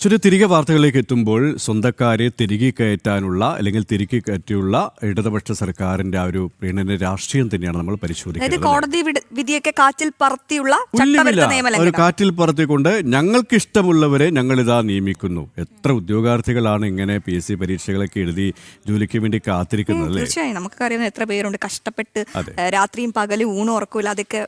ശരി, തിരികെ വാർത്തകളിലേക്ക് എത്തുമ്പോൾ സ്വന്തക്കാരെ തിരികെ കയറ്റാനുള്ള അല്ലെങ്കിൽ തിരികെ കയറ്റിയുള്ള ഇടതുപക്ഷ സർക്കാരിന്റെ ആ ഒരു പ്രീണന രാഷ്ട്രീയം തന്നെയാണ് നമ്മൾ പരിശോധിക്കുന്നത്. കോടതി വിധിയൊക്കെ കാറ്റിൽ പറത്തിയുള്ള ഒരു കാറ്റിൽ പറത്തിക്കൊണ്ട് ഞങ്ങൾക്ക് ഇഷ്ടമുള്ളവരെ ഞങ്ങളിതാ നിയമിക്കുന്നു. എത്ര ഉദ്യോഗാർത്ഥികളാണ് ഇങ്ങനെ PSC പരീക്ഷകളൊക്കെ എഴുതി ജോലിക്ക് വേണ്ടി കാത്തിരിക്കുന്നത്? തീർച്ചയായും നമുക്കറിയാം എത്ര പേരുണ്ട് കഷ്ടപ്പെട്ട് രാത്രിയും പകലും ഊണും ഉറക്കൂല അതൊക്കെ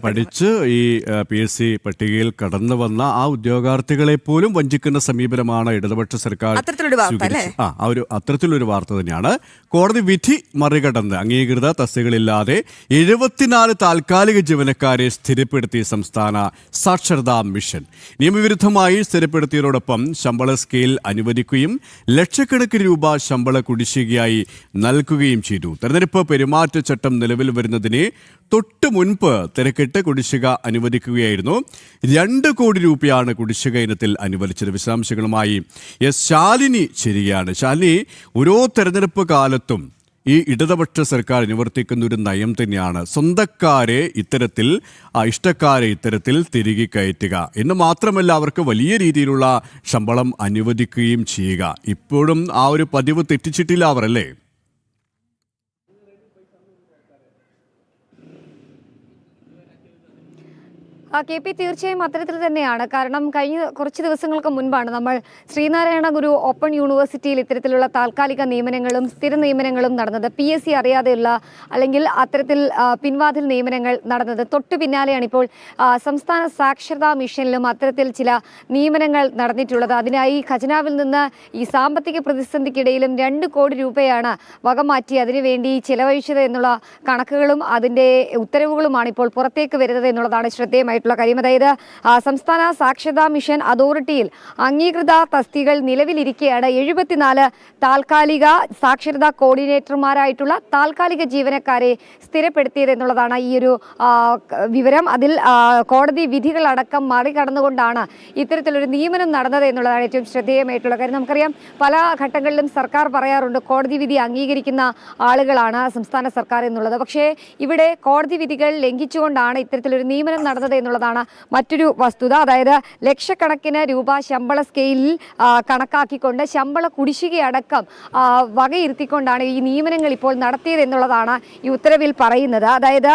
പഠിച്ച് ഈ PSC പട്ടികയിൽ കടന്നു വന്ന ആ ഉദ്യോഗാർത്ഥികളെ പോലും വഞ്ചിക്കുന്ന സമീപനമാണ് ഇടതുപക്ഷ സർക്കാർ. അത്തരത്തിലൊരു വാർത്ത തന്നെയാണ്. കോടതി വിധി മറികടന്ന് അംഗീകൃത തസ്തികകളില്ലാതെ 74 താൽക്കാലിക ജീവനക്കാരെ സ്ഥിരപ്പെടുത്തിയ സംസ്ഥാന സാക്ഷരതാ മിഷൻ നിയമവിരുദ്ധമായി സ്ഥിരപ്പെടുത്തിയതോടൊപ്പം ശമ്പള സ്കെയിൽ അനുവദിക്കുകയും ലക്ഷക്കണക്കിന് രൂപ ശമ്പള കുടിശ്ശികയായി നൽകുകയും ചെയ്തു. തെരഞ്ഞെടുപ്പ് പെരുമാറ്റച്ചട്ടം നിലവിൽ വരുന്നതിന് തൊട്ടു മുൻപ് തിരക്കിട്ട് കുടിശ്ശിക അനുവദിക്കുകയായിരുന്നു. 2 കോടി രൂപയാണ് കുടിശ്ശിക ഇനത്തിൽ അനുവദിച്ചത്. വിശദാംശങ്ങളുമായി ശാലിനി ചേരുകയാണ്. ശാലിനി, ഓരോ തെരഞ്ഞെടുപ്പ് കാലത്തും ഈ ഇടതുപക്ഷ സർക്കാർ അനുവർത്തിക്കുന്ന ഒരു നയം തന്നെയാണ് സ്വന്തക്കാരെ ഇത്തരത്തിൽ ഇഷ്ടക്കാരെ ഇത്തരത്തിൽ തിരികെ കയറ്റുക എന്ന് മാത്രമല്ല, അവർക്ക് വലിയ രീതിയിലുള്ള ശമ്പളം അനുവദിക്കുകയും ചെയ്യുക. ഇപ്പോഴും ആ ഒരു പതിവ് തെറ്റിച്ചിട്ടില്ല അവർ, അല്ലേ? KP തീർച്ചയായും അത്തരത്തിൽ തന്നെയാണ്. കാരണം കഴിഞ്ഞ കുറച്ച് ദിവസങ്ങൾക്ക് മുൻപാണ് നമ്മൾ ശ്രീനാരായണ ഗുരു ഓപ്പൺ യൂണിവേഴ്സിറ്റിയിൽ ഇത്തരത്തിലുള്ള താൽക്കാലിക നിയമനങ്ങളും സ്ഥിര നിയമനങ്ങളും നടന്നത്. PSC അറിയാതെയുള്ള അല്ലെങ്കിൽ അത്തരത്തിൽ പിൻവാതിൽ നിയമനങ്ങൾ നടന്നത്. തൊട്ടു പിന്നാലെയാണ് ഇപ്പോൾ സംസ്ഥാന സാക്ഷരതാ മിഷനിലും അത്തരത്തിൽ ചില നിയമനങ്ങൾ നടന്നിട്ടുള്ളത്. അതിനായി ഖജനാവിൽ നിന്ന് ഈ സാമ്പത്തിക പ്രതിസന്ധിക്കിടയിലും 2 കോടി രൂപയാണ് വകമാറ്റി അതിനുവേണ്ടി ചിലവഴിച്ചത് എന്നുള്ള കണക്കുകളും അതിൻ്റെ ഉത്തരവുകളുമാണ് ഇപ്പോൾ പുറത്തേക്ക് വരുന്നത് എന്നുള്ളതാണ് ശ്രദ്ധേയമായി കാര്യം. അതായത് സംസ്ഥാന സാക്ഷരതാ മിഷൻ അതോറിറ്റിയിൽ അംഗീകൃത തസ്തികകൾ നിലവിലിരിക്കെയാണ് 74 താൽക്കാലിക സാക്ഷരതാ കോർഡിനേറ്റർമാരായിട്ടുള്ള താൽക്കാലിക ജീവനക്കാരെ സ്ഥിരപ്പെടുത്തിയത് എന്നുള്ളതാണ് ഈ ഒരു വിവരം. അതിൽ കോടതി വിധികളടക്കം മറികടന്നുകൊണ്ടാണ് ഇത്തരത്തിലൊരു നിയമനം നടന്നത് എന്നുള്ളതാണ് ഏറ്റവും ശ്രദ്ധേയമായിട്ടുള്ള കാര്യം. നമുക്കറിയാം പല ഘട്ടങ്ങളിലും സർക്കാർ പറയാറുണ്ട് കോടതി വിധി അംഗീകരിക്കുന്ന ആളുകളാണ് സംസ്ഥാന സർക്കാർ എന്നുള്ളത്. പക്ഷേ ഇവിടെ കോടതി വിധികൾ ലംഘിച്ചുകൊണ്ടാണ് ഇത്തരത്തിലൊരു നിയമനം നടന്നത് എന്നുള്ളതാണ് മറ്റൊരു വസ്തുത. അതായത് ലക്ഷക്കണക്കിന് രൂപ ശമ്പള സ്കെയിലിൽ കണക്കാക്കിക്കൊണ്ട് ശമ്പള കുടിശ്ശികയടക്കം വകയിരുത്തിക്കൊണ്ടാണ് ഈ നിയമനങ്ങൾ ഇപ്പോൾ നടത്തിയത് എന്നുള്ളതാണ് ഈ ഉത്തരവിൽ പറയുന്നത്. അതായത്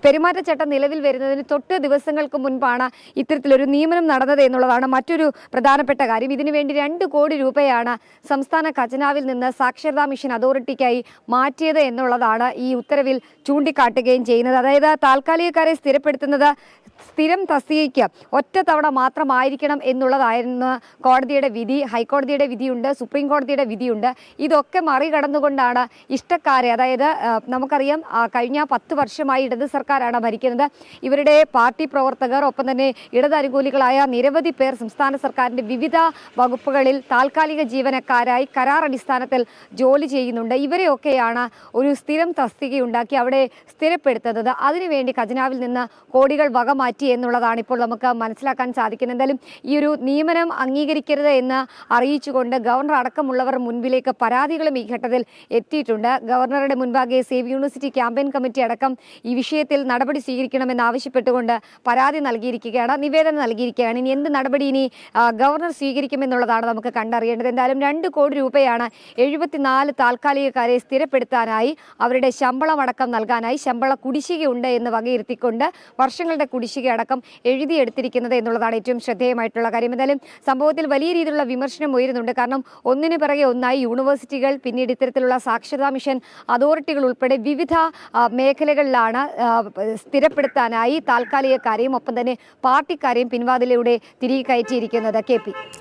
പെരുമാറ്റച്ചട്ടം നിലവിൽ വരുന്നതിന് തൊട്ട് ദിവസങ്ങൾക്ക് മുൻപാണ് ഇത്തരത്തിലൊരു നിയമനം നടന്നത് എന്നുള്ളതാണ് മറ്റൊരു പ്രധാനപ്പെട്ട കാര്യം. ഇതിനുവേണ്ടി 2 കോടി രൂപയാണ് സംസ്ഥാന ഖജനാവിൽ നിന്ന് സാക്ഷരതാ മിഷൻ അതോറിറ്റിക്കായി മാറ്റിയത് എന്നുള്ളതാണ് ഈ ഉത്തരവിൽ ചൂണ്ടിക്കാട്ടുകയും ചെയ്യുന്നത്. അതായത് താൽക്കാലികക്കാരെ സ്ഥിരപ്പെടുത്തുന്നത് സ്ഥിരം തസ്തികയ്ക്ക് ഒറ്റ തവണ മാത്രമായിരിക്കണം എന്നുള്ളതായിരുന്നു കോടതിയുടെ വിധി. ഹൈക്കോടതിയുടെ വിധിയുണ്ട്, സുപ്രീം കോടതിയുടെ വിധിയുണ്ട്. ഇതൊക്കെ മറികടന്നുകൊണ്ടാണ് ഇഷ്ടക്കാരെ, അതായത് നമുക്കറിയാം കഴിഞ്ഞ 10 വർഷമായി ഇടത് സർക്കാരാണ് ഭരിക്കുന്നത്. ഇവരുടെ പാർട്ടി പ്രവർത്തകർ ഒപ്പം തന്നെ ഇടതനുകൂലികളായ നിരവധി പേർ സംസ്ഥാന സർക്കാരിൻ്റെ വിവിധ വകുപ്പുകളിൽ താൽക്കാലിക ജീവനക്കാരായി കരാർ അടിസ്ഥാനത്തിൽ ജോലി ചെയ്യുന്നുണ്ട്. ഇവരെയൊക്കെയാണ് ഒരു സ്ഥിരം തസ്തികയുണ്ടാക്കി അവിടെ സ്ഥിരപ്പെടുത്തുന്നത്. അതിനുവേണ്ടി ഖജനാവിൽ നിന്ന് കോടികൾ വകമാറ്റി എന്നുള്ളതാണ് ഇപ്പോൾ നമുക്ക് മനസ്സിലാക്കാൻ സാധിക്കുന്നത്. എന്തായാലും ഈ ഒരു നിയമനം അംഗീകരിക്കരുത് എന്ന് അറിയിച്ചുകൊണ്ട് ഗവർണർ അടക്കമുള്ളവർ മുൻപിലേക്ക് പരാതികളും ഈ ഘട്ടത്തിൽ എത്തിയിട്ടുണ്ട്. ഗവർണറുടെ മുൻപാകെ സേവ് യൂണിവേഴ്സിറ്റി ക്യാമ്പയിൻ കമ്മിറ്റി അടക്കം ഈ വിഷയത്തിൽ നടപടി സ്വീകരിക്കണമെന്ന് ആവശ്യപ്പെട്ടുകൊണ്ട് പരാതി നൽകിയിരിക്കുകയാണ്, നിവേദനം നൽകിയിരിക്കുകയാണ്. ഇനി എന്ത് നടപടി ഇനി ഗവർണർ സ്വീകരിക്കുമെന്നുള്ളതാണ് നമുക്ക് കണ്ടറിയേണ്ടത്. എന്തായാലും 2 കോടി രൂപയാണ് 74 താൽക്കാലികക്കാരെ സ്ഥിരപ്പെടുത്താനായി അവരുടെ ശമ്പളം അടക്കം നൽകാനായി ശമ്പള കുടിശ്ശികയുണ്ട് എന്ന് വകയിരുത്തിക്കൊണ്ട് വർഷങ്ങളുടെ കുടിശ്ശിക അടക്കം എഴുതിയെടുത്തിരിക്കുന്നത് എന്നുള്ളതാണ് ഏറ്റവും ശ്രദ്ധേയമായിട്ടുള്ള കാര്യം. എന്തായാലും സംഭവത്തിൽ വലിയ രീതിയിലുള്ള വിമർശനം ഉയരുന്നുണ്ട്. കാരണം ഒന്നിനു പിറകെ ഒന്നായി യൂണിവേഴ്സിറ്റികൾ, പിന്നീട് ഇത്തരത്തിലുള്ള സാക്ഷരതാ മിഷൻ അതോറിറ്റികൾ ഉൾപ്പെടെ വിവിധ മേഖലകളിലാണ് സ്ഥിരപ്പെടുത്താനായി താൽക്കാലികക്കാരെയും ഒപ്പം തന്നെ പാർട്ടിക്കാരെയും പിൻവാതിലൂടെ തിരികെ കയറ്റിയിരിക്കുന്നത്. KP.